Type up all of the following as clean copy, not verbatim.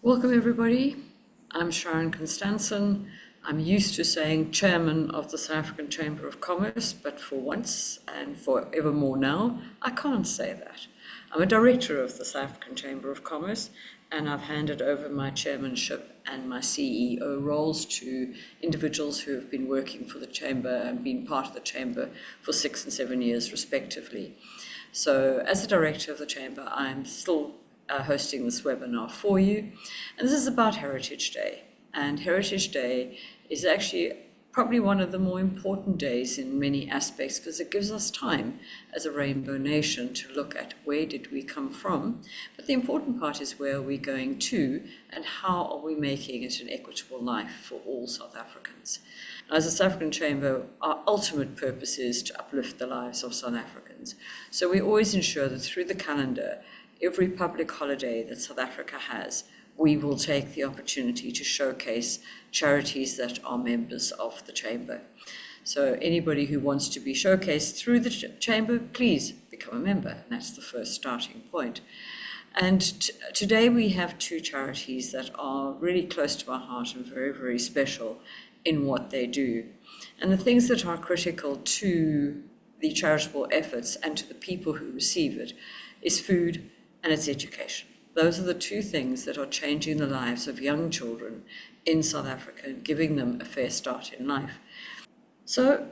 Welcome, everybody. I'm Sharon Constanson. I'm used to saying chairman of the South African Chamber of Commerce, but for once and forevermore now, I can't say that. I'm a director of the South African Chamber of Commerce, and I've handed over my chairmanship and my CEO roles to individuals who have been working for the Chamber and been part of the Chamber for 6 and 7 years, respectively. So, as the director of the Chamber, I'm still hosting this webinar for you. And this is about Heritage Day. And Heritage Day is actually probably one of the more important days in many aspects because it gives us time as a Rainbow Nation to look at where did we come from. But the important part is where are we going to and how are we making it an equitable life for all South Africans. As a South African Chamber, our ultimate purpose is to uplift the lives of South Africans. So we always ensure that through the calendar, every public holiday that South Africa has, we will take the opportunity to showcase charities that are members of the Chamber. So anybody who wants to be showcased through the Chamber, please become a member. And that's the first starting point. And today we have two charities that are really close to my heart and very, very special in what they do. And the things that are critical to the charitable efforts and to the people who receive it is food and it's education. Those are the two things that are changing the lives of young children in South Africa and giving them a fair start in life. So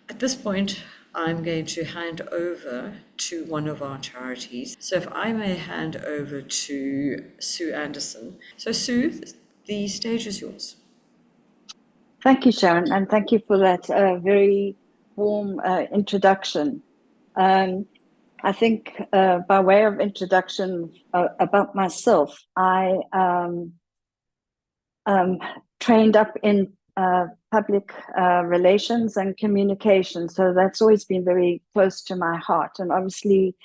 at this point, I'm going to hand over to one of our charities. So if I may hand over to Sue Anderson. So Sue, the stage is yours. Thank you, Sharon, and thank you for that very warm introduction. I think by way of introduction about myself, I trained up in public relations and communication, so that's always been very close to my heart. And obviously,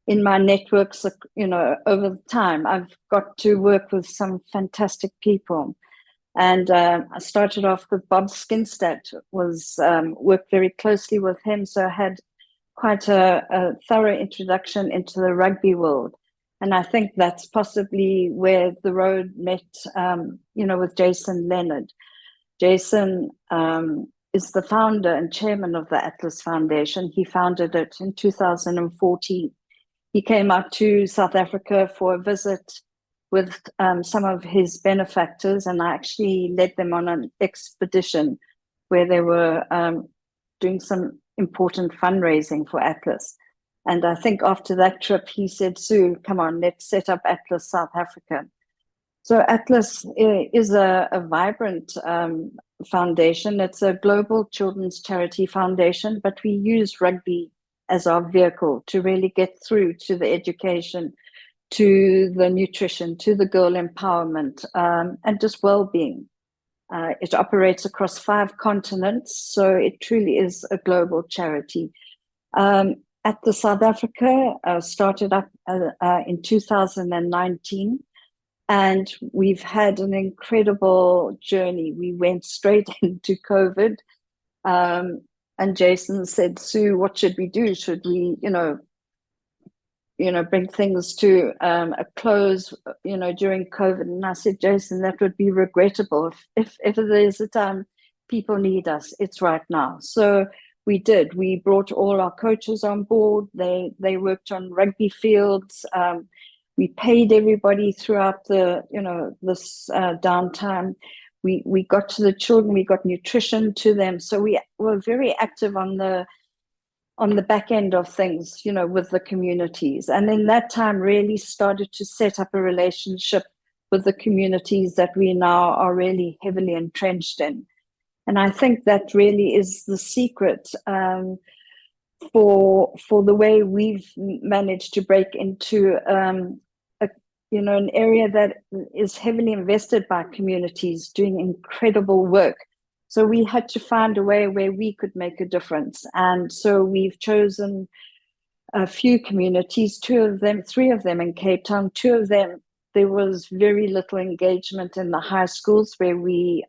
in my networks, over time, I've got to work with some fantastic people. And I started off with Bob Skinstad, worked very closely with him, so I had quite a thorough introduction into the rugby world. And I think that's possibly where the road met, with Jason Leonard. Jason is the founder and chairman of the Atlas Foundation. He founded it in 2014. He came out to South Africa for a visit with some of his benefactors, and I actually led them on an expedition where they were doing some important fundraising for Atlas. And I think after that trip, he said, Sue, come on, let's set up Atlas South Africa. So Atlas is a vibrant foundation. It's a global children's charity foundation, but we use rugby as our vehicle to really get through to the education, to the nutrition, to the girl empowerment, and just well-being. It operates across 5 continents, so it truly is a global charity. At the South Africa, started up in 2019, and we've had an incredible journey. We went straight into COVID, and Jason said, Sue, what should we do? Should we, bring things to a close, during COVID? And I said, Jason, that would be regrettable. If there's a time people need us, it's right now. So we did. We brought all our coaches on board. They worked on rugby fields. We paid everybody throughout this downtime. We got to the children. We got nutrition to them. So we were very active on the back end of things, with the communities. And in that time really started to set up a relationship with the communities that we now are really heavily entrenched in. And I think that really is the secret for the way we've managed to break into an area that is heavily invested by communities doing incredible work. So we had to find a way where we could make a difference. And so we've chosen a few communities, 3 of them in Cape Town. 2 of them, there was very little engagement in the high schools where we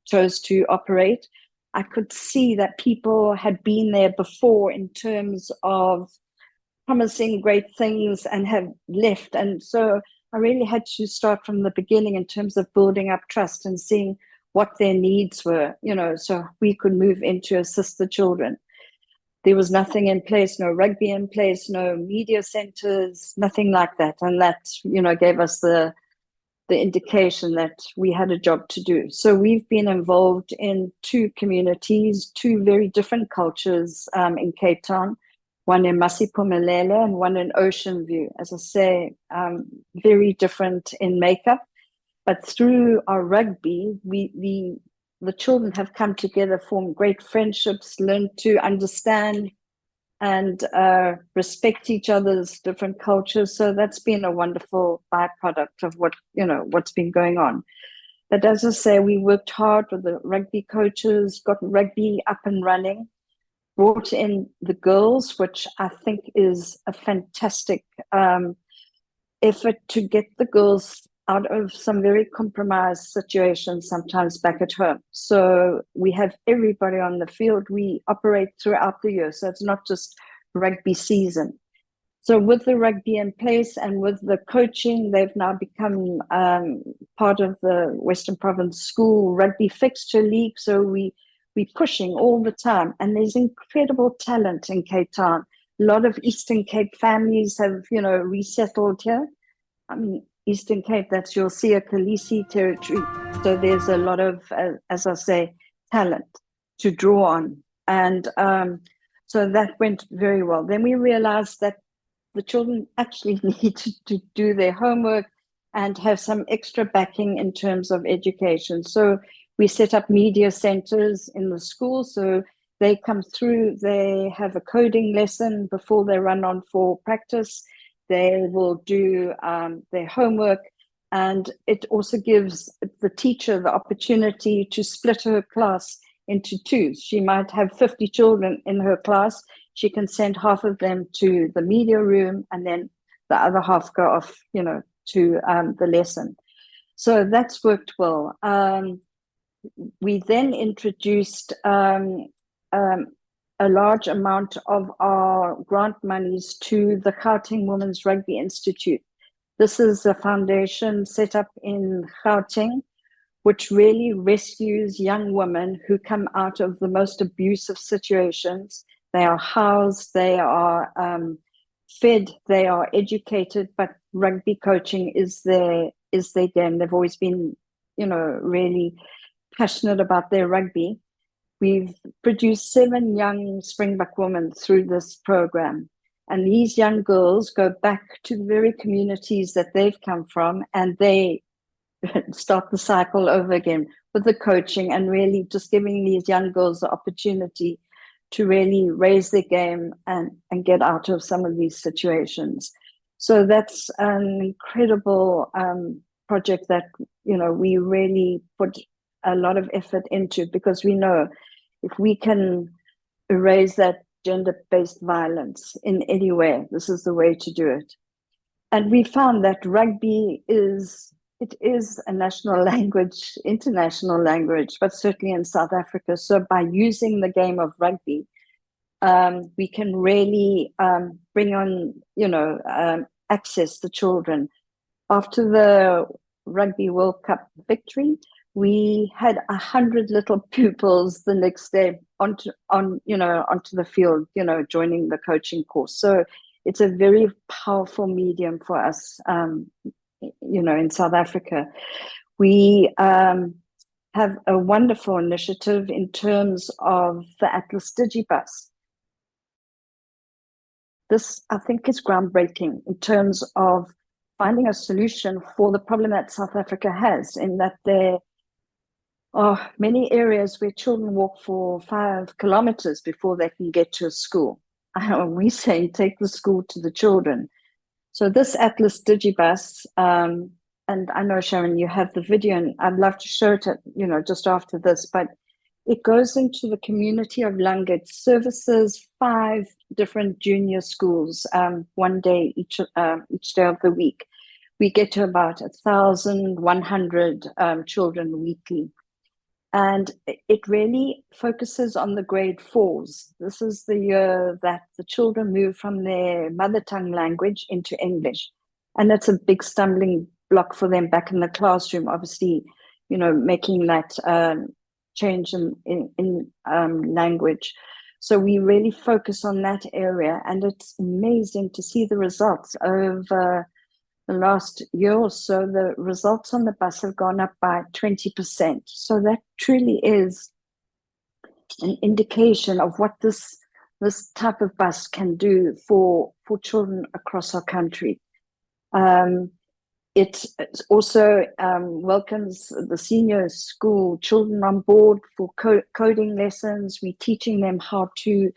chose to operate. I could see that people had been there before in terms of promising great things and have left. And so I really had to start from the beginning in terms of building up trust and seeing what their needs were, so we could move into assist the children. There was nothing in place, no rugby in place, no media centers, nothing like that. And that, gave us the indication that we had a job to do. So we've been involved in 2 communities, 2 very different cultures in Cape Town, one in Masiphumelele and one in Ocean View. As I say, very different in makeup. But through our rugby, the children have come together, formed great friendships, learned to understand and respect each other's different cultures. So that's been a wonderful byproduct of what's been going on. But as I say, we worked hard with the rugby coaches, got rugby up and running, brought in the girls, which I think is a fantastic effort to get the girls out of some very compromised situations sometimes back at home. So we have everybody on the field. We operate throughout the year. So it's not just rugby season. So with the rugby in place and with the coaching, they've now become part of the Western Province School Rugby Fixture League. So we're pushing all the time. And there's incredible talent in Cape Town. A lot of Eastern Cape families have, resettled here. I mean, Eastern Cape, that's your Sia Khaleesi territory. So there's a lot of, as I say, talent to draw on. And so that went very well. Then we realized that the children actually needed to do their homework and have some extra backing in terms of education. So we set up media centers in the school. So they come through, they have a coding lesson before they run on for practice. They will do their homework, and it also gives the teacher the opportunity to split her class into 2. She might have 50 children in her class. She can send half of them to the media room, and then the other half go off, to the lesson. So that's worked well. We then introduced a large amount of our grant monies to the Gauteng Women's Rugby Institute. This is a foundation set up in Gauteng, which really rescues young women who come out of the most abusive situations. They are housed, they are fed, they are educated, but rugby coaching is their game. They've always been, really passionate about their rugby. We've produced 7 young Springbok women through this program. And these young girls go back to the very communities that they've come from, and they start the cycle over again with the coaching and really just giving these young girls the opportunity to really raise their game and get out of some of these situations. So that's an incredible project that, we really put a lot of effort into, because we know if we can erase that gender-based violence in any way, this is the way to do it. And we found that rugby is a national language, international language, but certainly in South Africa. So by using the game of rugby, we can really bring on, access to children. After the Rugby World Cup victory, we had 100 little pupils the next day onto the field, joining the coaching course. So it's a very powerful medium for us, in South Africa. We have a wonderful initiative in terms of the Atlas Digibus. This, I think, is groundbreaking in terms of finding a solution for the problem that South Africa has, in that there are many areas where children walk for 5 kilometers before they can get to a school. We say take the school to the children. So this Atlas Digibus, and I know, Sharon, you have the video, and I'd love to show it, just after this, but it goes into the community of Langa. It services 5 different junior schools, one day each day of the week. We get to about 1,100 children weekly. And it really focuses on the grade 4s. This is the year that the children move from their mother tongue language into English. and that's a big stumbling block for them back in the classroom. Obviously, making that change in language. So we really focus on that area, and it's amazing to see the results over the last year or so. The results on the bus have gone up by 20%. So that truly is an indication of what this type of bus can do for children across our country. It also welcomes the senior school children on board for coding lessons. We're teaching them how to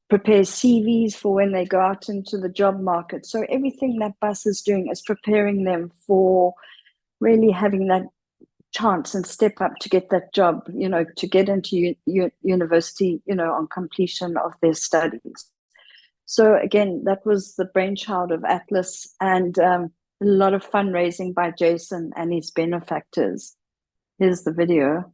prepare CVs for when they go out into the job market. So everything that bus is doing is preparing them for really having that chance and step up to get that job, to get into university, on completion of their studies. So again, that was the brainchild of Atlas, and a lot of fundraising by Jason and his benefactors. Here's the video.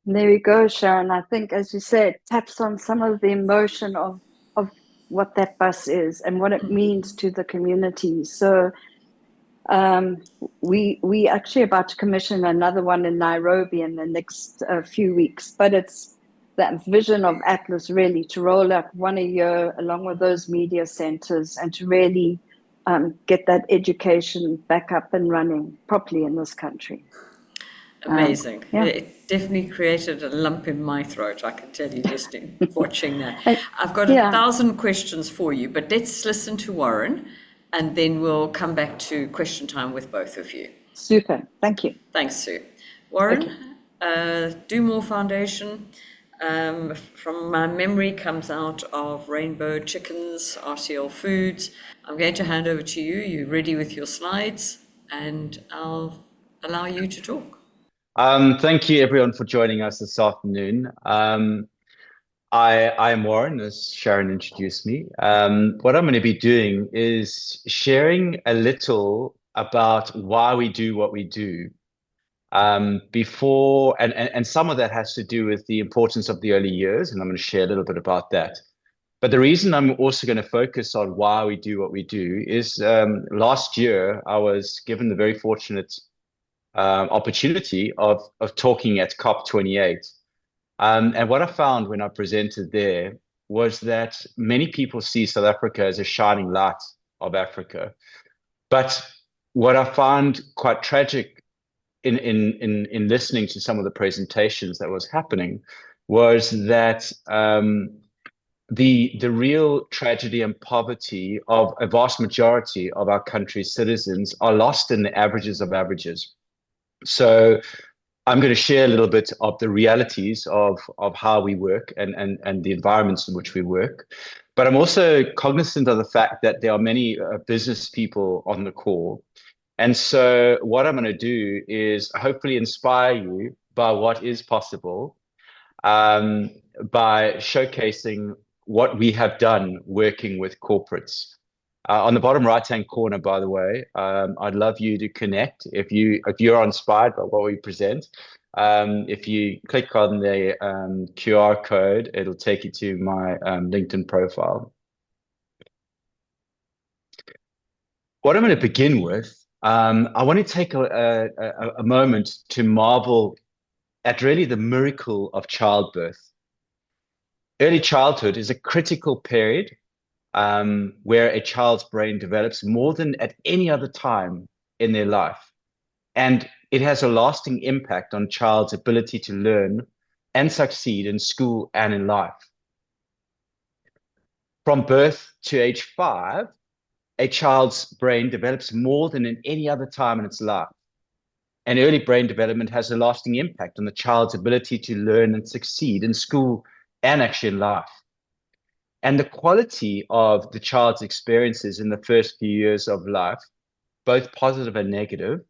There you go, Sharon. I think, as you said, taps on some of the emotion of what that bus is and what it means to the community. So we actually about to commission another one in Nairobi in the next few weeks, but it's that vision of Atlas really to roll out one a year along with those media centers and to really get that education back up and running properly in this country. Amazing. Yeah. It definitely created a lump in my throat, I can tell you, just in watching that. And- I've got yeah. 1,000 questions for you, but let's listen to Warren, and then we'll come back to question time with both of you. Super. Thank you. Thanks, Sue. Warren, Do More Foundation, from my memory, comes out of Rainbow Chickens, RCL Foods. I'm going to hand over to you. You're ready with your slides, and I'll allow you to talk. Thank you everyone for joining us this afternoon. I am Warren, as Sharon introduced me. What I'm going to be doing is sharing a little about why we do what we do. Before, and some of that has to do with the importance of the early years, and I'm going to share a little bit about that. But the reason I'm also going to focus on why we do what we do is last year I was given the very fortunate opportunity of talking at COP28. And what I found when I presented there was that many people see South Africa as a shining light of Africa. But what I found quite tragic in listening to some of the presentations that was happening was that the real tragedy and poverty of a vast majority of our country's citizens are lost in the averages of averages. So I'm going to share a little bit of the realities of how we work and the environments in which we work. But I'm also cognizant of the fact that there are many business people on the call. And so what I'm going to do is hopefully inspire you by what is possible, by showcasing what we have done working with corporates. On the bottom right-hand corner, by the way, I'd love you to connect if you're inspired by what we present. If you click on the QR code, it'll take you to my LinkedIn profile. What I'm going to begin with, I want to take a moment to marvel at really the miracle of childbirth. Early childhood is a critical period where a child's brain develops more than at any other time in their life. And it has a lasting impact on child's ability to learn and succeed in school and in life. From birth to age 5, a child's brain develops more than in any other time in its life. And early brain development has a lasting impact on the child's ability to learn and succeed in school and actually in life. And the quality of the child's experiences in the first few years of life, both positive and negative,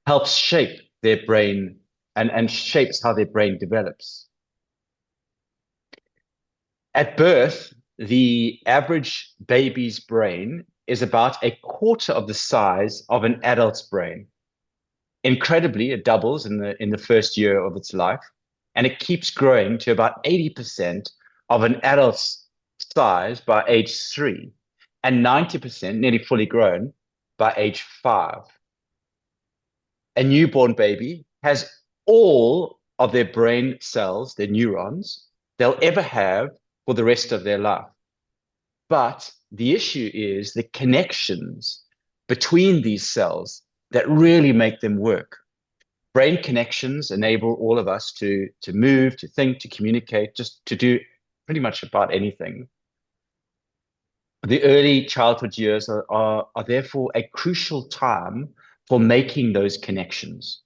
helps shape their brain and shapes how their brain develops. At birth, the average baby's brain is about a quarter of the size of an adult's brain. Incredibly, it doubles in the first year of its life, and it keeps growing to about 80% of an adult's size by age 3, and 90% nearly fully grown by age 5. A newborn baby has all of their brain cells, their neurons, they'll ever have for the rest of their life. But the issue is the connections between these cells that really make them work. Brain connections enable all of us to move, to think, to communicate, just to do pretty much about anything. The early childhood years are therefore a crucial time for making those connections.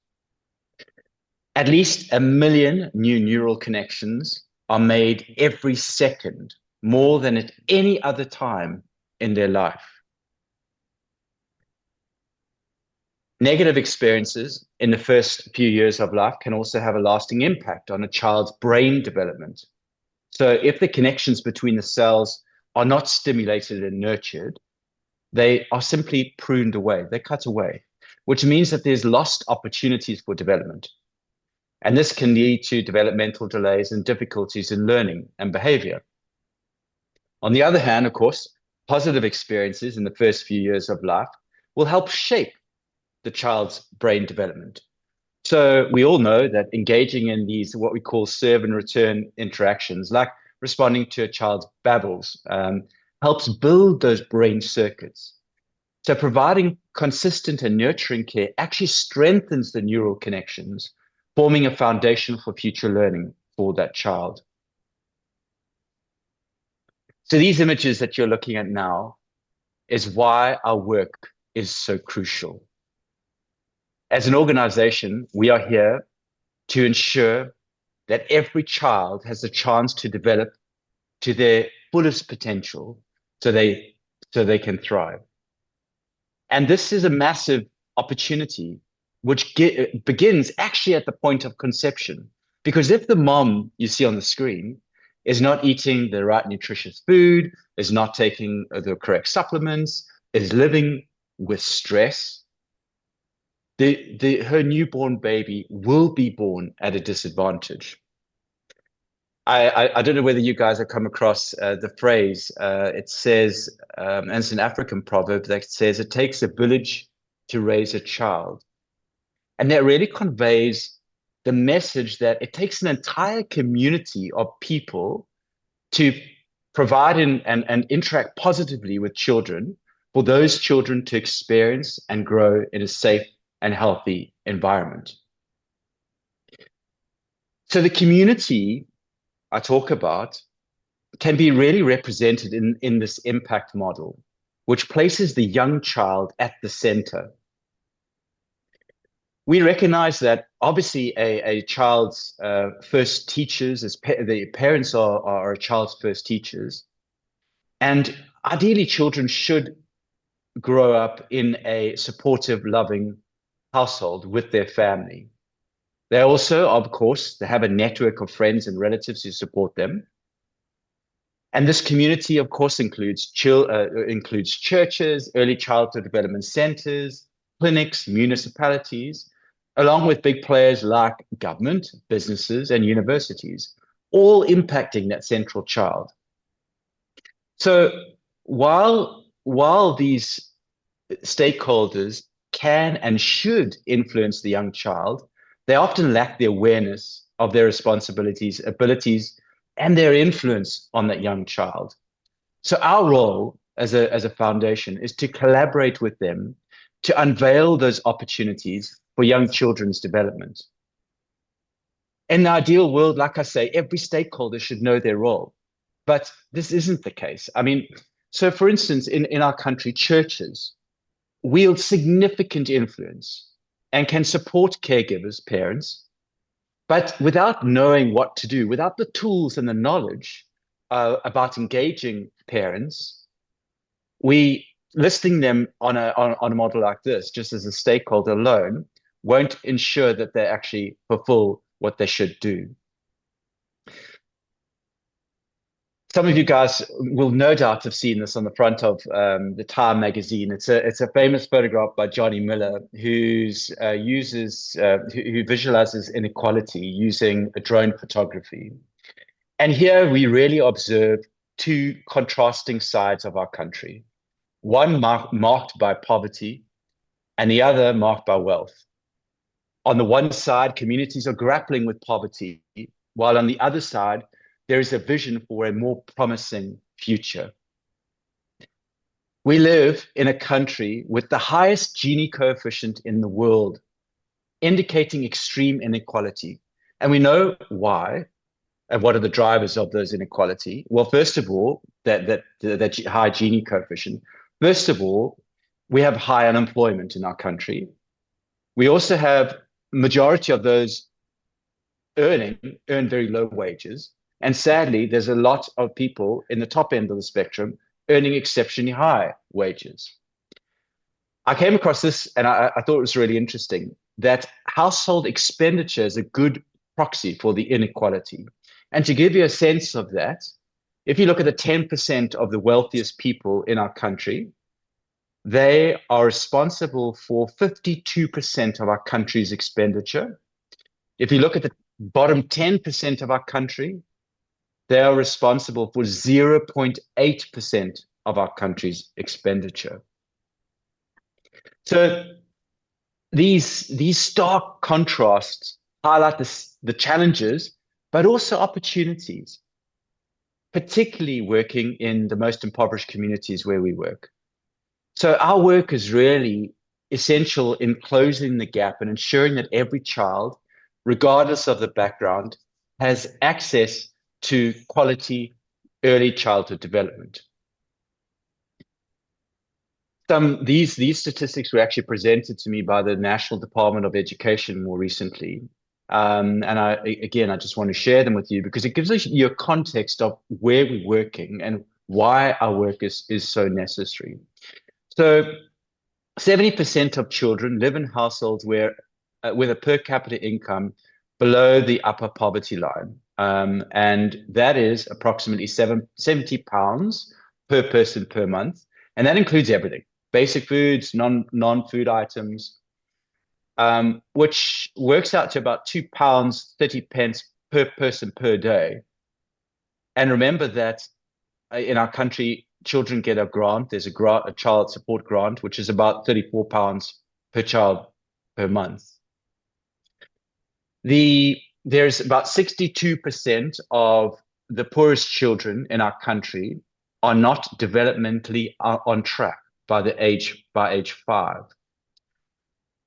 At least 1 million new neural connections are made every second, more than at any other time in their life. Negative experiences in the first few years of life can also have a lasting impact on a child's brain development. So if the connections between the cells are not stimulated and nurtured, they are simply pruned away, they're cut away, which means that there's lost opportunities for development. And this can lead to developmental delays and difficulties in learning and behavior. On the other hand, of course, positive experiences in the first few years of life will help shape the child's brain development. So we all know that engaging in these, what we call serve and return interactions, like responding to a child's babbles, helps build those brain circuits. So providing consistent and nurturing care actually strengthens the neural connections, forming a foundation for future learning for that child. So these images that you're looking at now is why our work is so crucial. As an organization, we are here to ensure that every child has a chance to develop to their fullest potential so they can thrive. And this is a massive opportunity which begins actually at the point of conception. Because if the mom you see on the screen is not eating the right nutritious food, is not taking the correct supplements, is living with stress, her newborn baby will be born at a disadvantage. I don't know whether you guys have come across the phrase. It says, and it's an African proverb that says, "It takes a village to raise a child," and that really conveys the message that it takes an entire community of people to provide and interact positively with children, for those children to experience and grow in a safe and healthy environment. So the community I talk about can be really represented in this impact model, which places the young child at the center. We recognize that obviously a child's first teachers, the parents are a child's first teachers, and ideally children should grow up in a supportive, loving household with their family. They also, of course, they have a network of friends and relatives who support them. And this community, of course, includes churches, early childhood development centers, clinics, municipalities, along with big players like government, businesses, and universities, all impacting that central child. So while these stakeholders can and should influence the young child, they often lack the awareness of their responsibilities, abilities, and their influence on that young child. So our role as a foundation is to collaborate with them to unveil those opportunities for young children's development. In the ideal world, like I say, every stakeholder should know their role, but this isn't the case. I mean, so for instance, in our country, churches wield significant influence and can support caregivers, parents, but without knowing what to do, without the tools and the knowledge about engaging parents, we listing them on a model like this, just as a stakeholder alone, won't ensure that they actually fulfill what they should do. Some of you guys will no doubt have seen this on the front of the Time magazine. It's a famous photograph by Johnny Miller, who visualizes inequality using a drone photography. And here we really observe two contrasting sides of our country, one marked by poverty and the other marked by wealth. On the one side, communities are grappling with poverty, while on the other side, there is a vision for a more promising future. We live in a country with the highest Gini coefficient in the world, indicating extreme inequality. And we know why and what are the drivers of those inequality. Well, first of all, that high Gini coefficient. First of all, we have high unemployment in our country. We also have majority of those earn very low wages. And sadly, there's a lot of people in the top end of the spectrum earning exceptionally high wages. I came across this and I thought it was really interesting that household expenditure is a good proxy for the inequality. And to give you a sense of that, if you look at the 10% of the wealthiest people in our country, they are responsible for 52% of our country's expenditure. If you look at the bottom 10% of our country, they are responsible for 0.8% of our country's expenditure. So these stark contrasts highlight the challenges, but also opportunities, particularly working in the most impoverished communities where we work. So our work is really essential in closing the gap and ensuring that every child, regardless of the background, has access to quality early childhood development. These statistics were actually presented to me by the National Department of Education more recently. And I just want to share them with you because it gives us you a context of where we're working and why our work is so necessary. So 70% of children live in households where with a per capita income below the upper poverty line. And that is approximately 70 pounds per person per month. And that includes everything, basic foods, non-food items, which works out to about £2.30 per person per day. And remember that in our country, children get a grant. There's a child support grant, which is about £34 per child per month. There's about 62% of the poorest children in our country are not developmentally on track by age 5.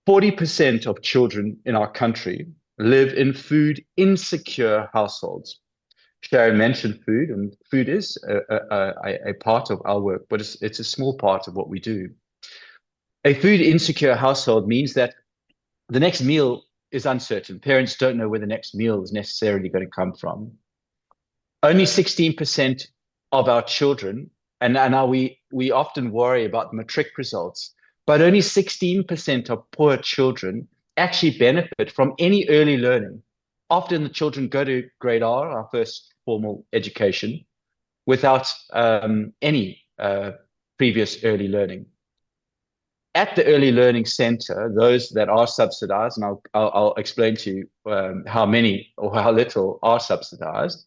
40% of children in our country live in food insecure households. Sharon mentioned food, and food is a part of our work, but it's a small part of what we do. A food insecure household means that the next meal is uncertain. Parents don't know where the next meal is necessarily going to come from. Only 16% of our children, and now we often worry about the matric results, but only 16% of poor children actually benefit from any early learning. Often the children go to grade R, our first formal education, without any previous early learning. At the Early Learning Center, those that are subsidized, and I'll explain to you how many or how little are subsidized.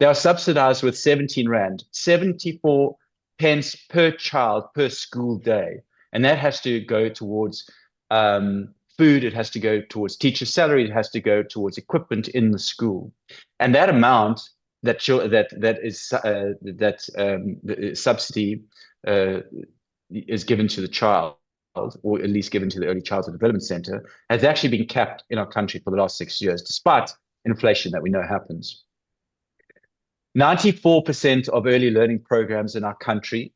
They are subsidized with 17 Rand, 74 pence per child per school day. And that has to go towards food, it has to go towards teacher salary, it has to go towards equipment in the school. And that amount that subsidy is given to the child, or at least given to the Early Childhood Development Center, has actually been capped in our country for the last 6 years, despite inflation that we know happens. 94% of early learning programs in our country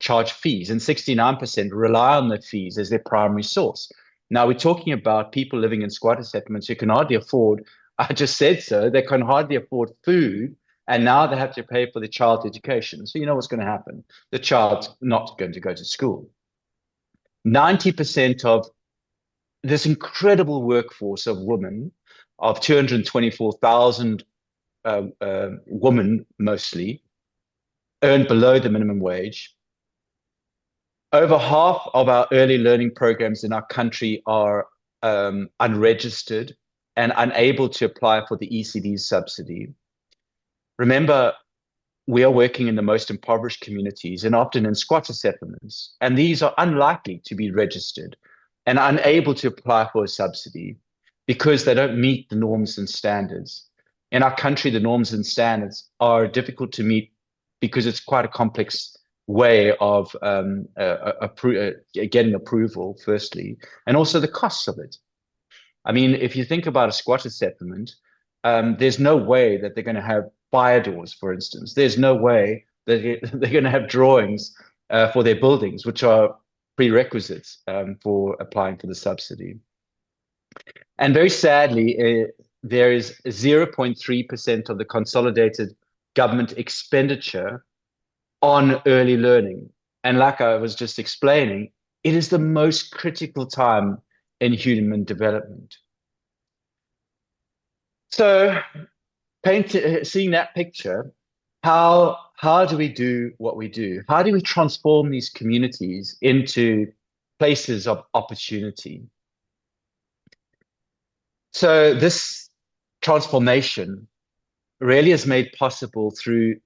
charge fees, and 69% rely on the fees as their primary source. Now, we're talking about people living in squatter settlements who can hardly afford, I just said so, they can hardly afford food, and now they have to pay for the child's education. So you know what's going to happen. The child's not going to go to school. 90% of this incredible workforce of women, of 224,000 women mostly, earn below the minimum wage. Over half of our early learning programs in our country are unregistered and unable to apply for the ECD's subsidy. Remember, we are working in the most impoverished communities and often in squatter settlements, and these are unlikely to be registered and unable to apply for a subsidy because they don't meet the norms and standards. In our country, the norms and standards are difficult to meet because it's quite a complex way of getting approval, firstly, and also the costs of it. I mean, if you think about a squatter settlement, there's no way that they're going to have fire doors, for instance. There's no way that they're going to have drawings for their buildings, which are prerequisites for applying for the subsidy. And very sadly, there is 0.3% of the consolidated government expenditure on early learning. And like I was just explaining, it is the most critical time in human development. So, seeing that picture, how do we do what we do? How do we transform these communities into places of opportunity? So this transformation really is made possible through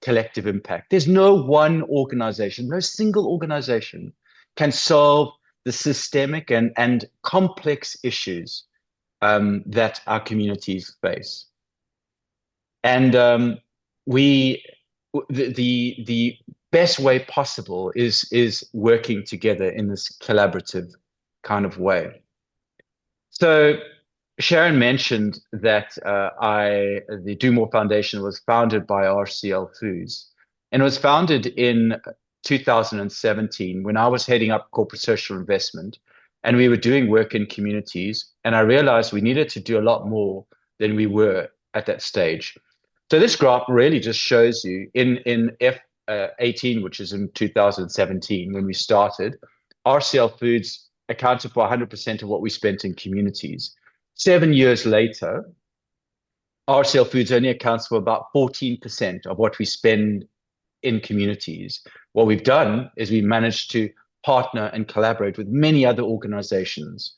collective impact. There's no one organization, no single organization can solve the systemic and complex issues that our communities face. And the best way possible is working together in this collaborative kind of way. So Sharon mentioned that the Do More Foundation was founded by RCL Foods, and it was founded in 2017 when I was heading up corporate social investment, and we were doing work in communities, and I realized we needed to do a lot more than we were at that stage. So this graph really just shows you in F18, which is in 2017 when we started, RCL Foods accounted for 100% of what we spent in communities. 7 years later, RCL Foods only accounts for about 14% of what we spend in communities. What we've done is we managed to partner and collaborate with many other organizations.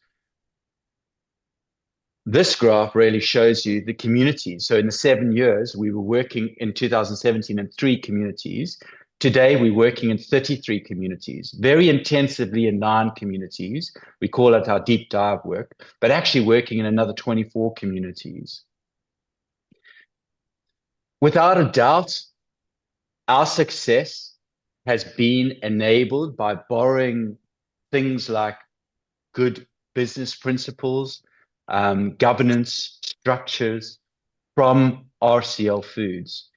This graph really shows you the communities. So in the 7 years, we were working in 2017 in 3 communities. Today, we're working in 33 communities, very intensively in 9 communities. We call it our deep dive work, but actually working in another 24 communities. Without a doubt, our success has been enabled by borrowing things like good business principles, governance structures from RCL Foods.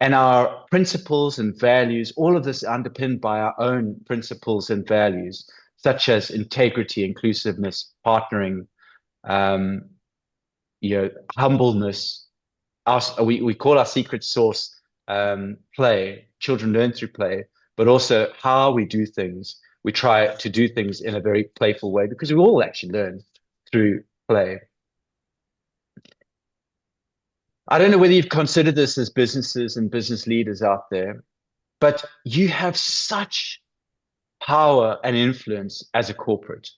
And our principles and values, all of this underpinned by our own principles and values, such as integrity, inclusiveness, partnering, um, humbleness. We call our secret sauce play. Children learn through play, but also how we do things. We try to do things in a very playful way because we all actually learn through play. I don't know whether you've considered this as businesses and business leaders out there, but you have such power and influence as a corporate.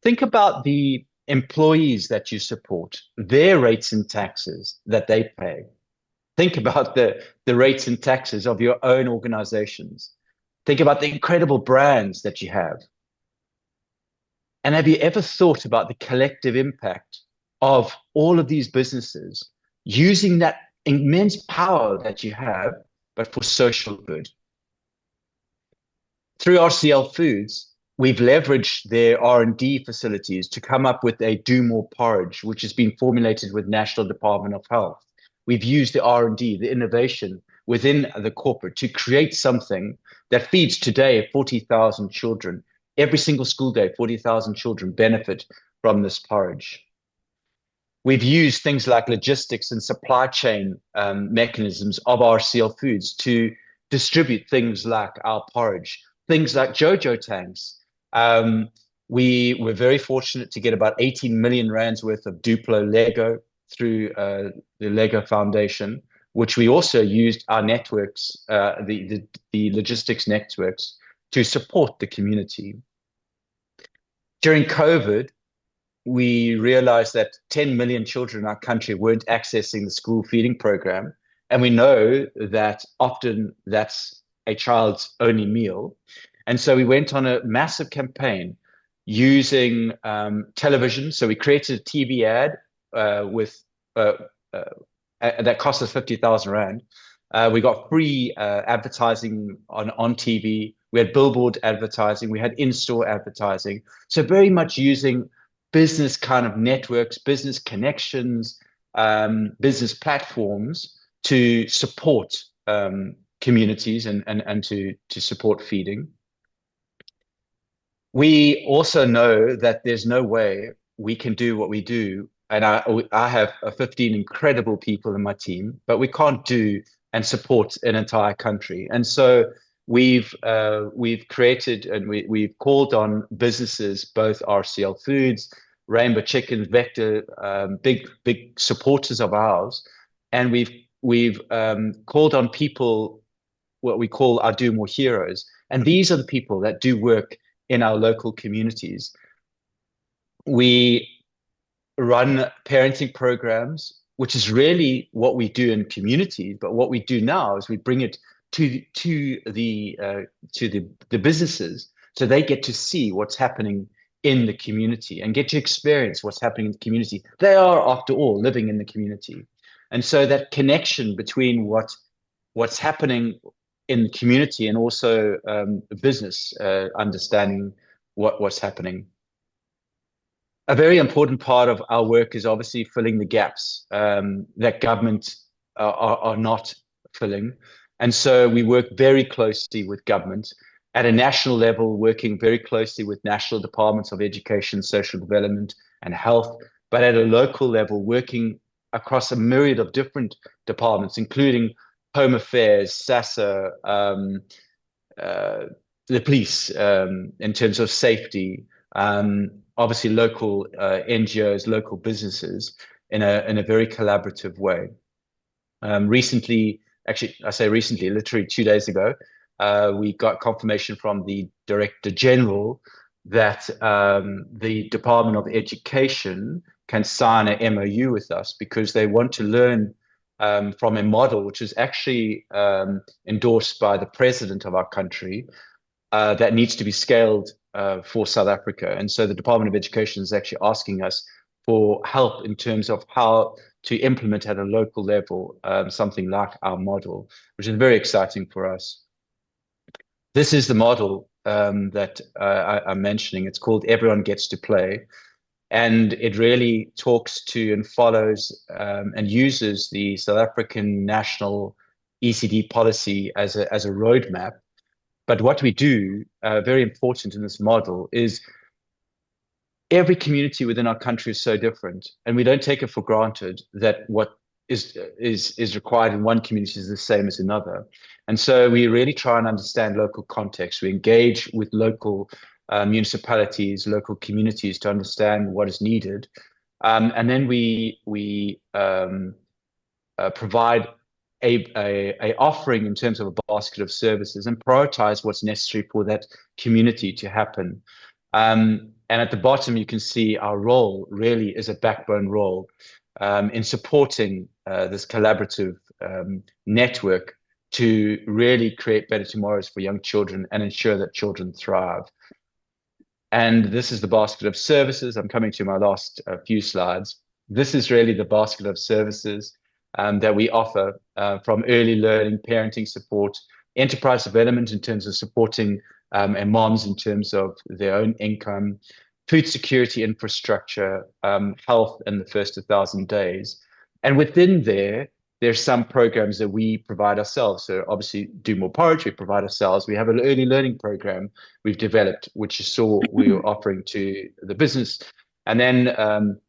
Think about the employees that you support, their rates and taxes that they pay. Think about the rates and taxes of your own organizations. Think about the incredible brands that you have. And have you ever thought about the collective impact of all of these businesses using that immense power that you have, but for social good? Through RCL Foods, we've leveraged their R&D facilities to come up with a Do More porridge, which has been formulated with National Department of Health. We've used the R&D, the innovation within the corporate to create something that feeds today 40,000 children. Every single school day, 40,000 children benefit from this porridge. We've used things like logistics and supply chain mechanisms of RCL Foods to distribute things like our porridge, things like Jojo tanks. We were very fortunate to get about 18 million rands worth of Duplo Lego through the Lego Foundation, which we also used our networks, the logistics networks, to support the community. During COVID, we realized that 10 million children in our country weren't accessing the school feeding program. And we know that often that's a child's only meal. And so we went on a massive campaign using television. So we created a TV ad that cost us 50,000 Rand. We got free advertising on TV. We had billboard advertising. We had in-store advertising. So very much using business kind of networks, business connections, business platforms to support communities and to support feeding. We also know that there's no way we can do what we do. And I have 15 incredible people in my team, but we can't do and support an entire country. And so we've created and we've called on businesses, both RCL Foods, Rainbow Chicken, Vector, big supporters of ours, and we've called on people, what we call our Do More heroes, and these are the people that do work in our local communities. We run parenting programs, which is really what we do in communities, but what we do now is we bring it to the businesses, so they get to see what's happening in the community and get to experience what's happening in the community. They are, after all, living in the community. And so that connection between what's happening in the community and also the business, understanding what's happening. A very important part of our work is obviously filling the gaps that government are not filling. And so we work very closely with government at a national level, working very closely with national departments of education, social development, and health, but at a local level, working across a myriad of different departments, including Home Affairs, SASSA, the police, in terms of safety, obviously local NGOs, local businesses, in a very collaborative way. Recently, actually, I say recently, literally 2 days ago, we got confirmation from the Director General that the Department of Education can sign an MOU with us because they want to learn from a model which is actually endorsed by the president of our country that needs to be scaled for South Africa. And so the Department of Education is actually asking us for help in terms of how to implement at a local level something like our model, which is very exciting for us. This is the model that I'm mentioning. It's called Everyone Gets to Play. And it really talks to and follows and uses the South African national ECD policy as a roadmap. But what we do, very important in this model, is every community within our country is so different, and we don't take it for granted that what is required in one community is the same as another. And so we really try and understand local context. We engage with local municipalities, local communities to understand what is needed. And then we provide a offering in terms of a basket of services and prioritize what's necessary for that community to happen. And at the bottom, you can see our role really is a backbone role in supporting this collaborative network to really create better tomorrows for young children and ensure that children thrive. And this is the basket of services. I'm coming to my last few slides. This is really the basket of services that we offer from early learning, parenting support, enterprise development in terms of supporting and moms in terms of their own income, food security infrastructure, health in the first 1,000 days. And within there's some programs that we provide ourselves. So obviously Do More Porridge, we provide ourselves. We have an early learning program we've developed, which you saw we were offering to the business. And then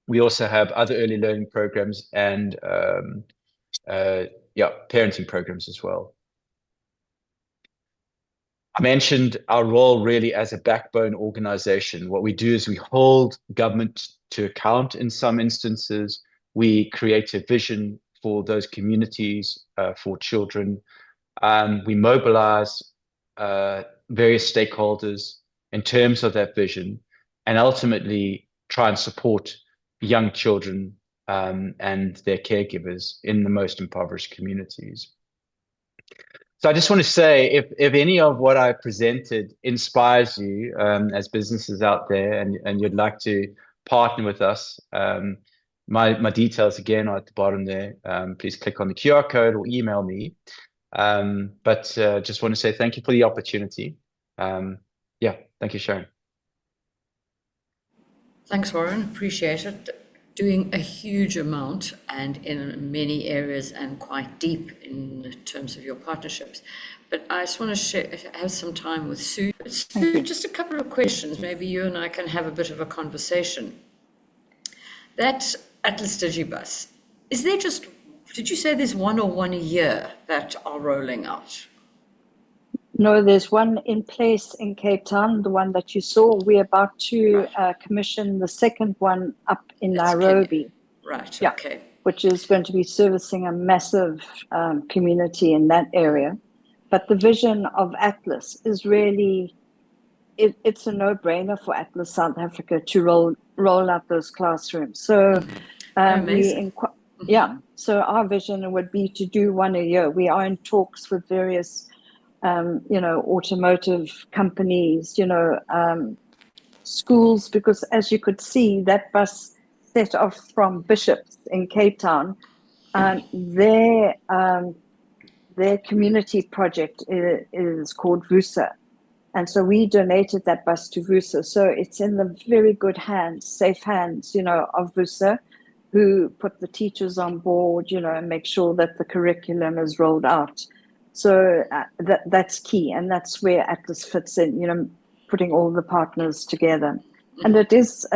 we also have other early learning programs and parenting programs as well. I mentioned our role really as a backbone organization. What we do is we hold government to account in some instances. We create a vision for those communities, for children. We mobilize various stakeholders in terms of that vision and ultimately try and support young children and their caregivers in the most impoverished communities. So I just want to say, if any of what I presented inspires you as businesses out there and you'd like to partner with us, my details again are at the bottom there. Please click on the QR code or email me. But just want to say thank you for the opportunity. Thank you, Sharon. Thanks, Warren. Appreciate it. Doing a huge amount and in many areas and quite deep in terms of your partnerships. But I just want to have some time with Sue. Sue, just a couple of questions. Maybe you and I can have a bit of a conversation. That Atlas Digibus, is there just, did you say there's one or one a year that are rolling out? No, there's one in place in Cape Town, the one that you saw. We're about to commission the second one up in Nairobi. Right, yeah, okay. Which is going to be servicing a massive community in that area. But the vision of Atlas is really, it's a no-brainer for Atlas South Africa to roll out those classrooms. So so our vision would be to do one a year. We are in talks with various automotive companies, schools, because as you could see, that bus set off from Bishops in Cape Town. Their community project is called VUSA. And so we donated that bus to VUSA. So it's in the very good hands, safe hands, of VUSA, who put the teachers on board, and make sure that the curriculum is rolled out. So that's key, and that's where Atlas fits in, putting all the partners together. And it is,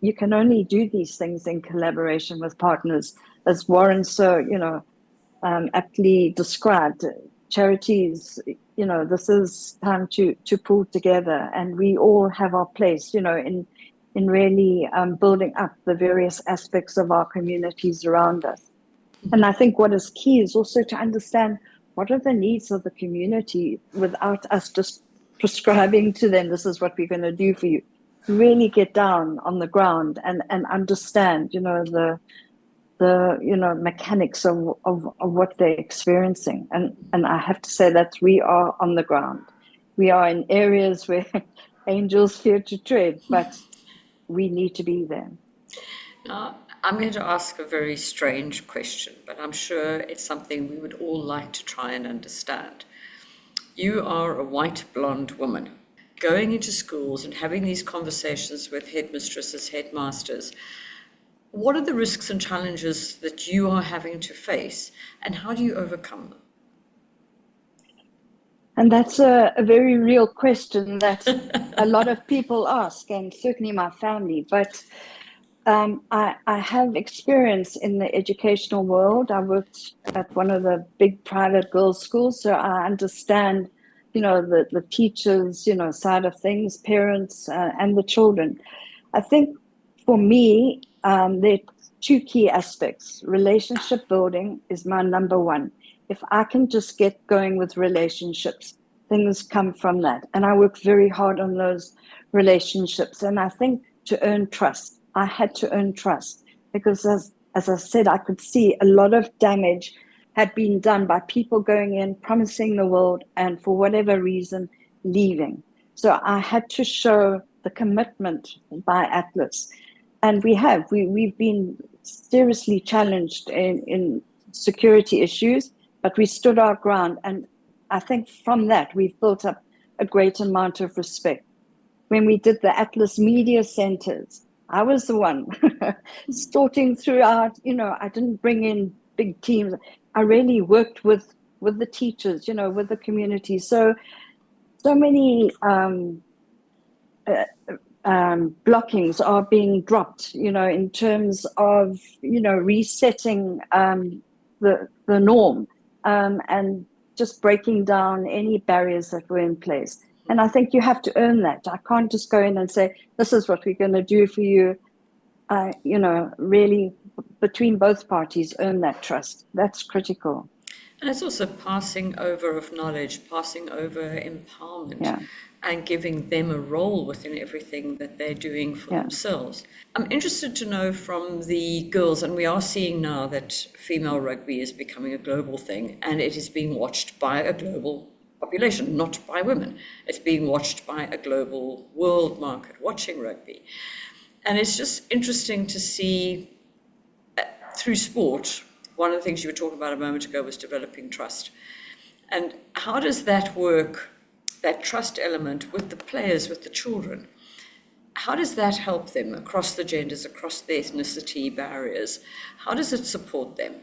you can only do these things in collaboration with partners, as Warren so, aptly described. Charities, this is time to pull together, and we all have our place, in really building up the various aspects of our communities around us. And I think what is key is also to understand what are the needs of the community without us just prescribing to them, this is what we're going to do for you. really get down on the ground and understand, the mechanics of what they're experiencing. And I have to say that we are on the ground. We are in areas where angels fear to tread, but we need to be there. Now, I'm going to ask a very strange question, but I'm sure it's something we would all like to try and understand. You are a white blonde woman going into schools and having these conversations with headmistresses, headmasters. What are the risks and challenges that you are having to face, and how do you overcome them? And that's a very real question that a lot of people ask, and certainly my family. But I have experience in the educational world. I worked at one of the big private girls' schools, so I understand, the teachers, side of things, parents, and the children. I think for me, there are two key aspects. Relationship building is my number one. If I can just get going with relationships, things come from that. And I work very hard on those relationships. And I think to earn trust, I had to earn trust because, as I said, I could see a lot of damage had been done by people going in, promising the world, and for whatever reason, leaving. So I had to show the commitment by Atlas. And we've been seriously challenged in security issues, but we stood our ground. And I think from that, we've built up a great amount of respect. When we did the Atlas Media Centers, I was the one sorting throughout, I didn't bring in big teams. I really worked with the teachers, with the community. So many blockings are being dropped, in terms of, resetting the norm, and just breaking down any barriers that were in place. And I think you have to earn that. I can't just go in and say, this is what we're going to do for you. Really, between both parties, earn that trust. That's critical. And it's also passing over of knowledge, passing over empowerment, and giving them a role within everything that they're doing for themselves. I'm interested to know from the girls, and we are seeing now that female rugby is becoming a global thing, and it is being watched by a global population, not by women. It's being watched by a global world market watching rugby. And it's just interesting to see through sport. One of the things you were talking about a moment ago was developing trust. And how does that work, that trust element with the players, with the children? How does that help them across the genders, across the ethnicity barriers? How does it support them?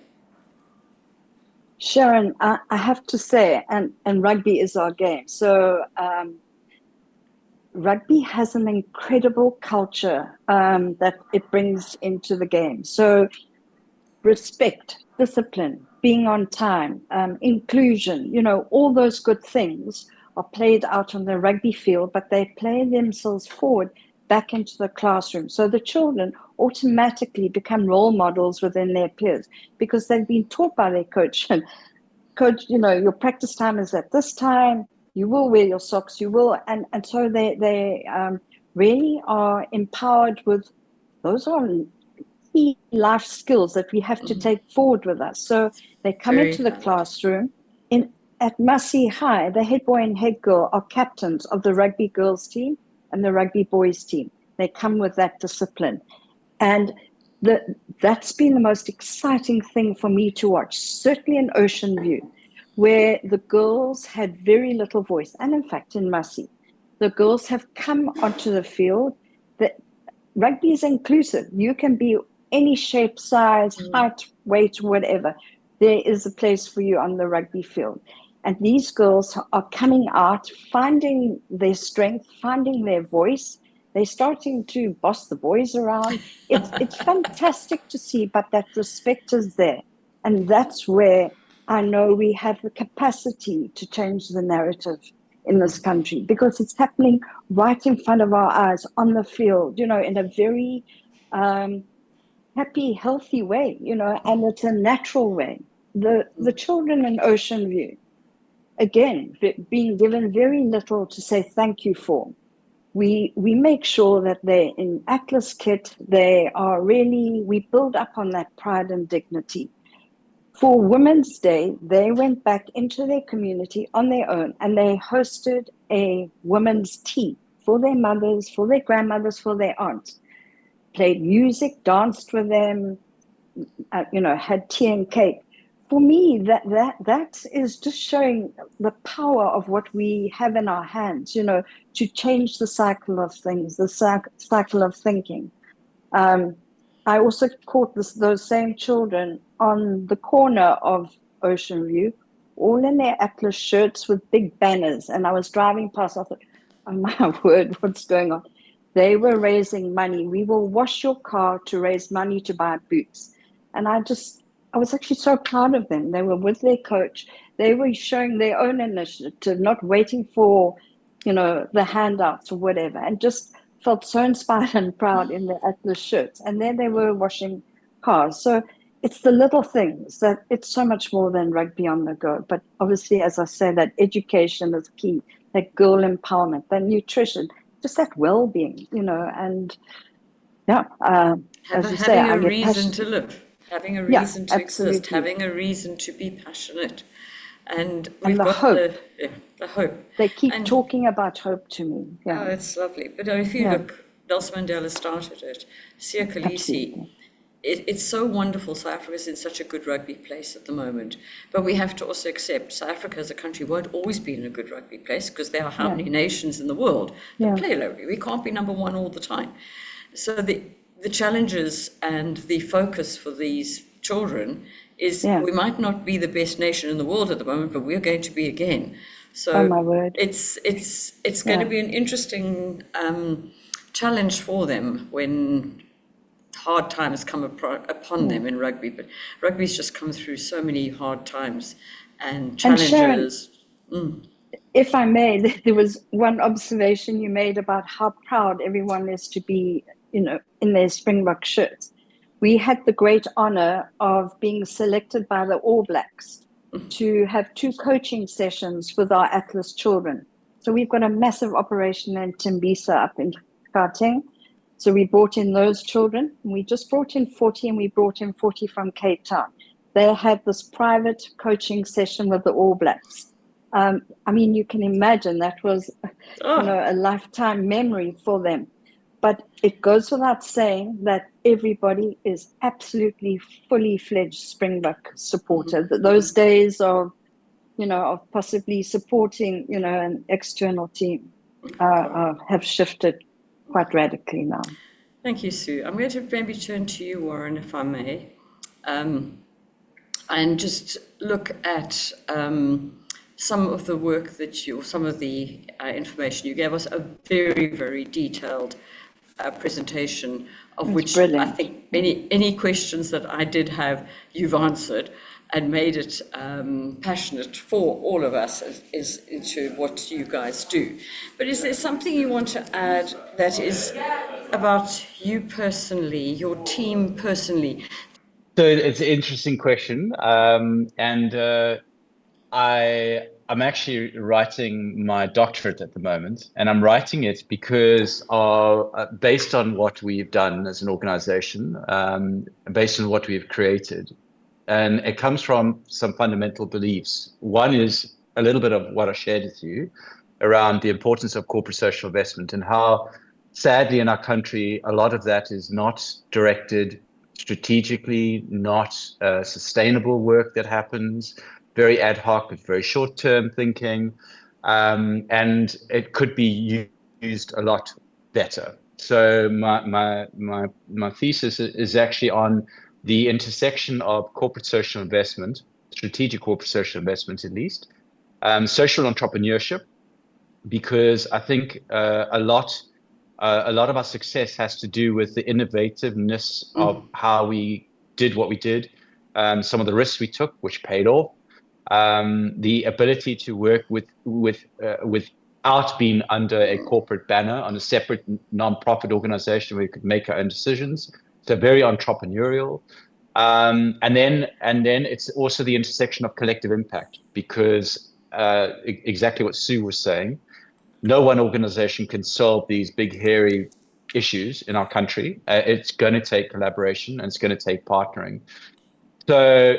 Sharon, I have to say, and rugby is our game. So rugby has an incredible culture that it brings into the game. So respect, discipline, being on time, inclusion, all those good things are played out on the rugby field, but they play themselves forward back into the classroom. So the children automatically become role models within their peers because they've been taught by their coach. And coach, your practice time is at this time. You will wear your socks. You will, and so they really are empowered with those are key life skills that we have to take forward with us. So they come into the classroom. At Massey High, the head boy and head girl are captains of the rugby girls team and the rugby boys team. They come with that discipline. And that's been the most exciting thing for me to watch, certainly in Ocean View, where the girls had very little voice. And in fact, in Massey, the girls have come onto the field. That rugby is inclusive. You can be any shape, size, height, weight, whatever. There is a place for you on the rugby field. And these girls are coming out, finding their strength, finding their voice. They're starting to boss the boys around. It's fantastic to see, but that respect is there. And that's where I know we have the capacity to change the narrative in this country, because it's happening right in front of our eyes on the field, in a very happy, healthy way, and it's a natural way. The children in Ocean View, again, being given very little to say thank you for. we make sure that they're in Atlas kit. They are really, we build up on that pride and dignity. For Women's Day, they went back into their community on their own and they hosted a women's tea for their mothers, for their grandmothers, for their aunts. Played music, danced with them, had tea and cake. For me, that is just showing the power of what we have in our hands, to change the cycle of things, the cycle of thinking. I also caught those same children on the corner of Ocean View, all in their Atlas shirts with big banners. And I was driving past, I thought, oh my word, what's going on? They were raising money. We will wash your car to raise money to buy boots. And I was actually so proud of them. They were with their coach. They were showing their own initiative, not waiting for, the handouts or whatever, and just felt so inspired and proud in their Atlas shirts. And then they were washing cars. So it's the little things that it's so much more than rugby on the go. But obviously, as I say, that education is key, that girl empowerment, that nutrition, just that well-being, and yeah, as you say, having I a get reason to passionate. live, having a Yeah, reason to exist, absolutely. having a reason to be passionate. And And we've the got hope. the hope. They keep And talking about hope to me. oh, Yeah, it's lovely. But if you yeah, look, Nelson Mandela started it, Siya Kolisi. absolutely. It's so wonderful. South Africa is in such a good rugby place at the moment. But we have to also accept South Africa as a country won't always be in a good rugby place because there are how Yeah, many nations in the world that yeah, play rugby. We can't be number one all the time. So the challenges and the focus for these children is yeah. we might not be the best nation in the world at the moment, but we're going to be again. Oh So my word. it's going to Yeah, be an interesting challenge for them when hard times come upon yeah. them in rugby. But rugby's just come through so many hard times and And Sharon, challenges. if I may, there was one observation you made about how proud everyone is to be, in their Springbok shirts. We had the great honor of being selected by the All Blacks to have 2 coaching sessions with our Atlas children. So we've got a massive operation in Tembisa up in Gauteng. So we brought in those children. We just brought in 40 and we brought in 40 from Cape Town. They had this private coaching session with the All Blacks. I mean, you can imagine that was, Oh, a lifetime memory for them. But it goes without saying that everybody is absolutely fully fledged Springbok supporter. Those days of possibly supporting, an external team have shifted quite radically now. thank you, Sue. I'm going to maybe turn to you, Warren, if I may, and just look at some of the work some of the information you gave us, a very, very detailed presentation of It's which I brilliant. think any questions that I did have, you've answered and made it passionate for all of us is into what you guys do. But is there something you want to add that is about you personally, your team personally? So it's an interesting question, and I'm actually writing my doctorate at the moment, and I'm writing it because based on what we've done as an organization, based on what we've created, and it comes from some fundamental beliefs. One is a little bit of what I shared with you around the importance of corporate social investment and how, sadly, in our country, a lot of that is not directed strategically, not sustainable work that happens, very ad hoc, with very short-term thinking, and it could be used a lot better. So my thesis is actually on the intersection of corporate social investment, strategic corporate social investment at least, social entrepreneurship, because I think a lot of our success has to do with the innovativeness of how we did what we did, some of the risks we took, which paid off, the ability to work without being under a corporate banner on a separate non-profit organization where we could make our own decisions. So very entrepreneurial. And then it's also the intersection of collective impact, because exactly what Sue was saying. no one organization can solve these big, hairy issues in our country. It's going to take collaboration and it's going to take partnering. So,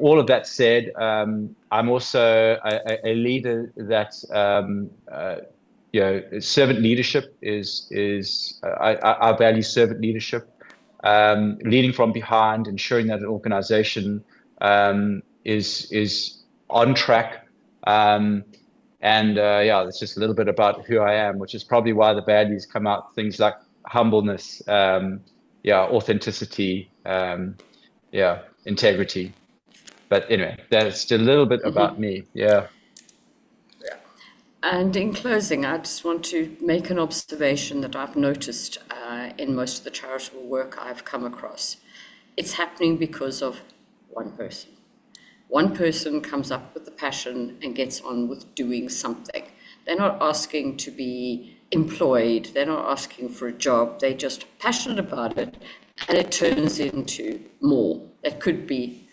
all of that said, I'm also a leader that, servant leadership I value servant leadership, leading from behind, ensuring that an organization is on track. It's just a little bit about who I am, which is probably why the values come out, things like humbleness, authenticity, integrity. But anyway, that's a little bit about me. Yeah. And in closing, I just want to make an observation that I've noticed in most of the charitable work I've come across. It's happening because of one person. One person comes up with the passion and gets on with doing something. They're not asking to be employed. They're not asking for a job. They're just passionate about it, and it turns into more. That could be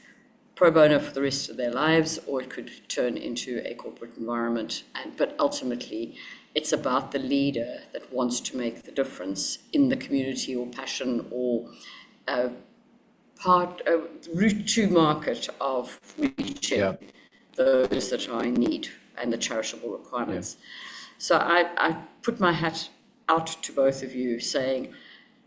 pro bono for the rest of their lives, or it could turn into a corporate environment. But ultimately, it's about the leader that wants to make the difference in the community, or passion, or route to market of reaching those that are in need and the charitable requirements. So I put my hat out to both of you saying,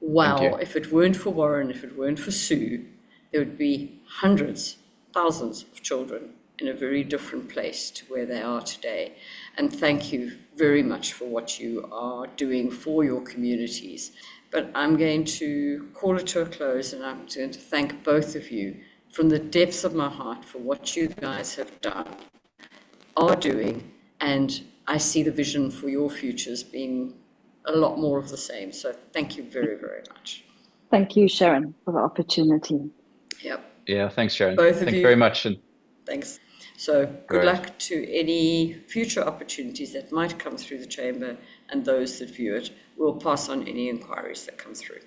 wow, if it weren't for Warren, if it weren't for Sue, there would be hundreds, thousands of children in a very different place to where they are today. And thank you very much for what you are doing for your communities. But I'm going to call it to a close, and I'm going to thank both of you from the depths of my heart for what you guys have done, are doing, and I see the vision for your futures being a lot more of the same. So thank you very, very much. Thank you, Sharon, for the opportunity. Yep. Yeah, thanks, Sharon. Both of Thank you very much. And thanks. So good luck to any future opportunities that might come through the chamber and those that view it. We'll pass on any inquiries that come through.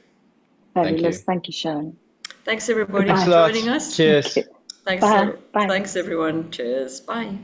Fabulous. Thank you, Sharon. Thanks, everybody, Thanks for joining us. Cheers. Thanks, Bye. thanks, everyone. Cheers. Bye.